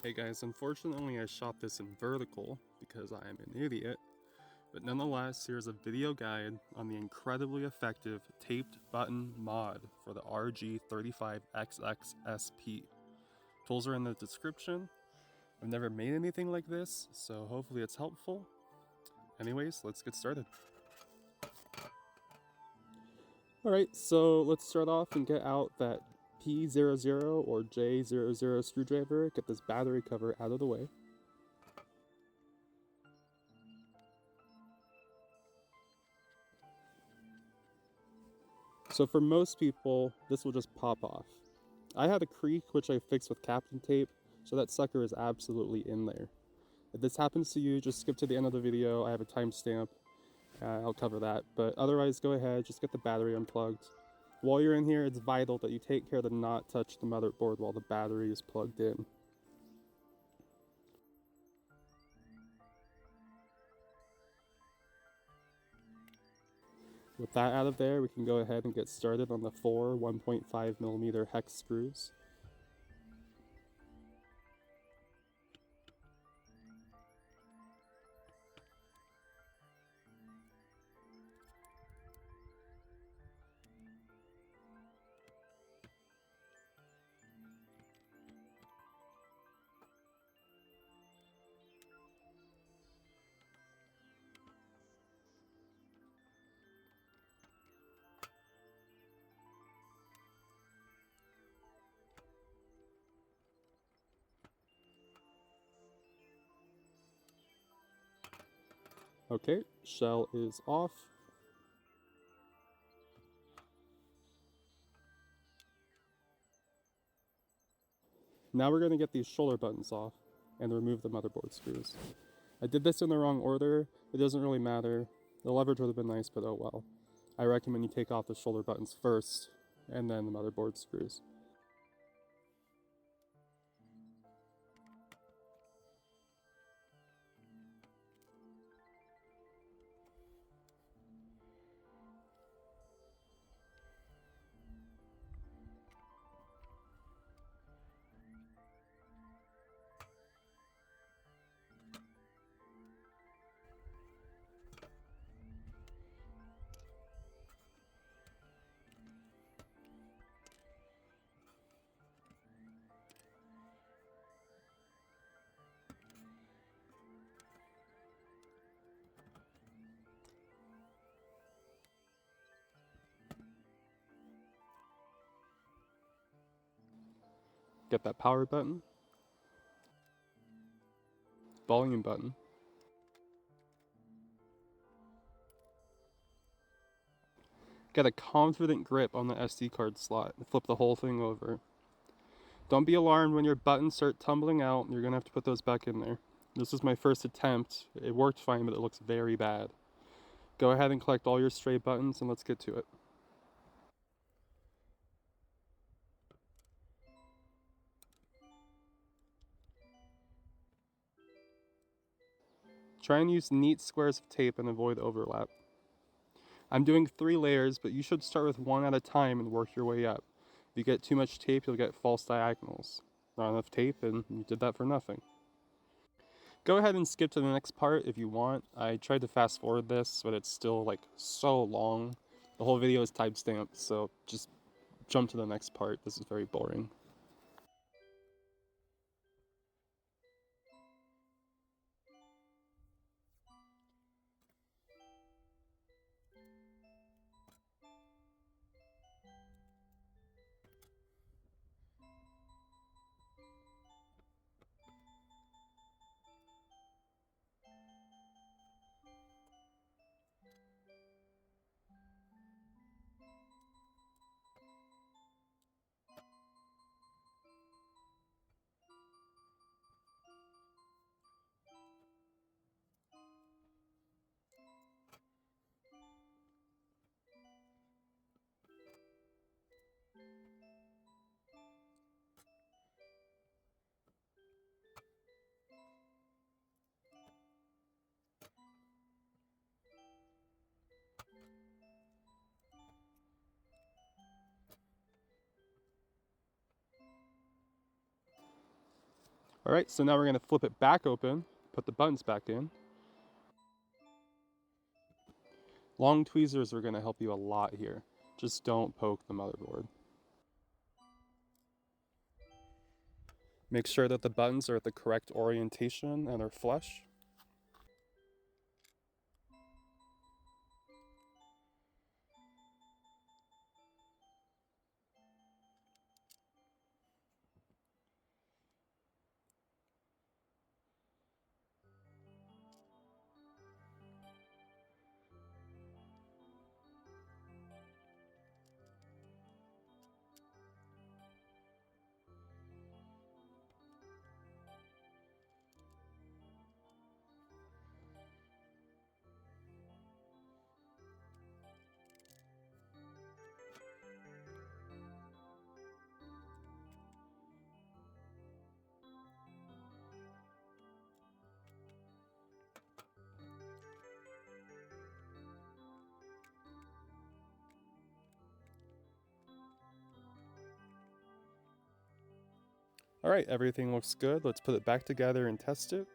Hey guys, unfortunately I shot this in vertical because I am an idiot, but nonetheless here's a video guide on the incredibly effective taped button mod for the RG35XX-SP. Tools are in the description. I've never made anything like this, so hopefully it's helpful. Anyways, let's get started. Alright, so let's start off and get out that P00 or J00 screwdriver, get this battery cover out of the way. So for most people, this will just pop off. I had a creak which I fixed with Kapton tape, so that sucker is absolutely in there. If this happens to you, just skip to the end of the video. I have a timestamp. I'll cover that. But otherwise, go ahead, just get the battery unplugged. While you're in here, it's vital that you take care to not touch the motherboard while the battery is plugged in. With that out of there, we can go ahead and get started on the 4 1.5mm hex screws. Okay, shell is off. Now we're going to get these shoulder buttons off and remove the motherboard screws. I did this in the wrong order. It doesn't really matter. The leverage would have been nice, but oh well. I recommend you take off the shoulder buttons first and then the motherboard screws. Get that power button, volume button, get a confident grip on the SD card slot and flip the whole thing over. Don't be alarmed when your buttons start tumbling out. You're going to have to put those back in there. This is my first attempt. It worked fine, but it looks very bad. Go ahead and collect all your stray buttons and let's get to it. Try and use neat squares of tape and avoid overlap. I'm doing 3 layers, but you should start with 1 at a time and work your way up. If you get too much tape, you'll get false diagonals. Not enough tape, and you did that for nothing. Go ahead and skip to the next part if you want. I tried to fast forward this, but it's still like so long. The whole video is timestamped, so just jump to the next part. This is very boring. Alright, so now we're going to flip it back open, put the buttons back in. Long tweezers are going to help you a lot here. Just don't poke the motherboard. Make sure that the buttons are at the correct orientation and are flush. Alright, everything looks good. Let's put it back together and test it.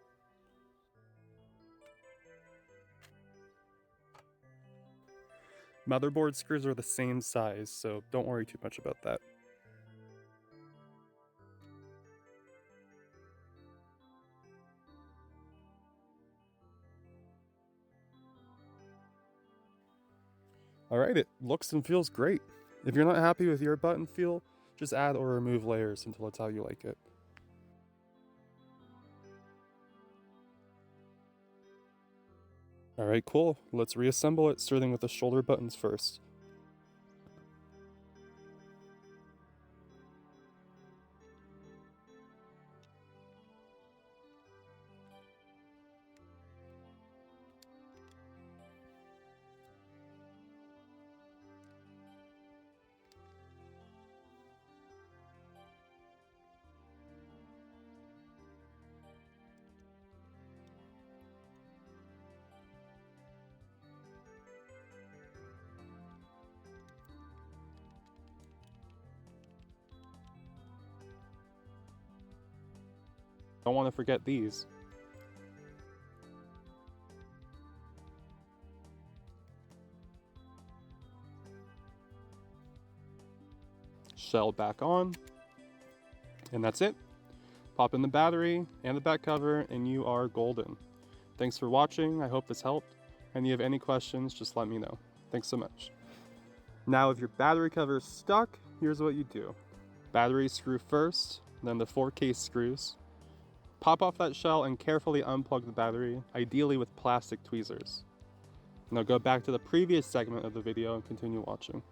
Motherboard screws are the same size, so don't worry too much about that. Alright, it looks and feels great. If you're not happy with your button feel, just add or remove layers until it's how you like it. Alright, cool. Let's reassemble it, starting with the shoulder buttons first. Don't want to forget these. Shell back on, and that's it. Pop in the battery and the back cover and you are golden. Thanks for watching, I hope this helped, and if you have any questions, just let me know. Thanks so much. Now if your battery cover is stuck, here's what you do. Battery screw first, then the 4 case screws. Pop off that shell and carefully unplug the battery, ideally with plastic tweezers. Now go back to the previous segment of the video and continue watching.